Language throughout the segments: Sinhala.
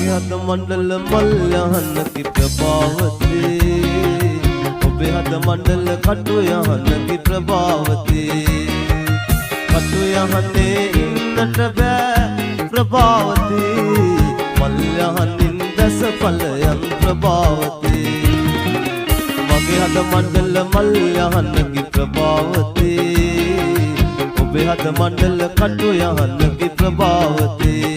මගේ හද මණ්ඩල මල්යහන කි ප්‍රභාවතී ඔබේ හද මණ්ඩල කටු යහන කි ප්‍රභාවතී කටු යහනේ ඉන්නට බෑ ප්‍රභාවතී මල්යහනින් දැස ඵලයන් ප්‍රභාවතී මගේ හද මණ්ඩල මල්යහන කි ප්‍රභාවතී ඔබේ හද මණ්ඩල කටු යහන කි ප්‍රභාවතී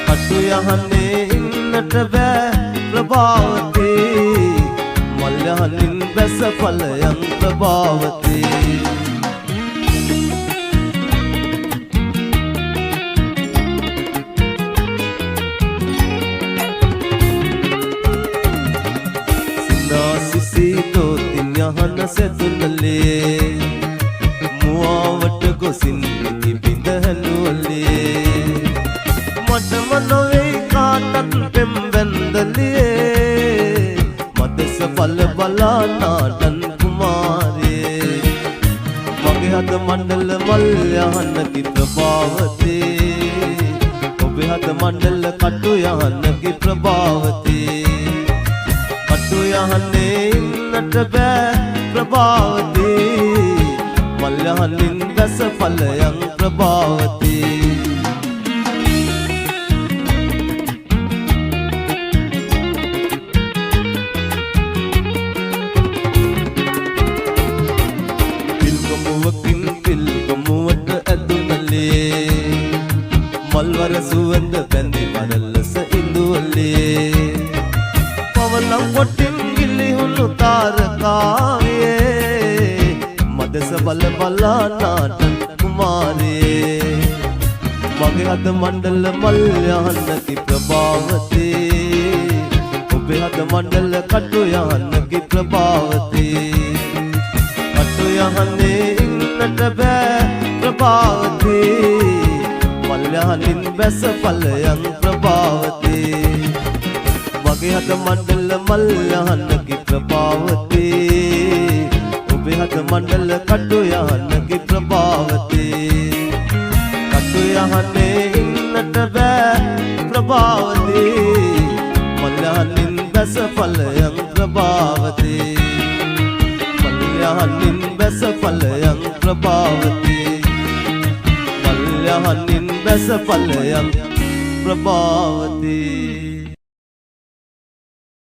කටු යහනේ ඉන්නට බෑ ප්‍රභාවතී මල්යහනින් බැස ඵලයන් ප්‍රභාවතී සිනාසිසීතෝ තින් යහන සැදුනලේ මුවාවට ගොසින් ඉබිඳ හැනුවලේ මටම නොවේ කාටත් පෙම් වැන්දලියේ මදෙස බල බලා නාටන් කුමාරයේ මගේ හද මණ්ඩල මල්යහන කි ප්‍රභාවතී ඔබේ හද මණ්ඩල කටු යහන කි ප්‍රභාවතී කටු යහනේ ඉන්නට බෑ ප්‍රභාවතී මල්යහනින් දැස ඵලයන් ප්‍රභාවතී පිල්ගමුවට ඇදුනලේ මල්වර සුවඳ බැඳි වරලස ඉඳුවලේ පවලම් කොටින් ගිලිහුණු තාරකාවේ මදස බල බලා නාටන් කුමාරයේ මගේ හද මණ්ඩල මල්යහන කි ප්‍රභාවතී ඔබේ හද මණ්ඩල කටු යහන කි ප්‍රභාවතී කටු යහනේ ඉන්නට බෑ ප්‍රභාවතී මල්යහනින් බැස ඵලයන් ප්‍රභාවතී මගේ හද මණ්ඩල මල්යහන කි ප්‍රභාවතී ඔබේ හද මණ්ඩල කටු යහන කි ප්‍රභාවතී කටු යහනේ ඉන්නට බෑ ප්‍රභාවතී මල්යහනින් බැස ඵලයන් ප්‍රභාවතී මල්යහනින් බැස ඵලයන් ප්‍රභාවතී මල්යහනින් බැස ඵලයන් ප්‍රභාවතී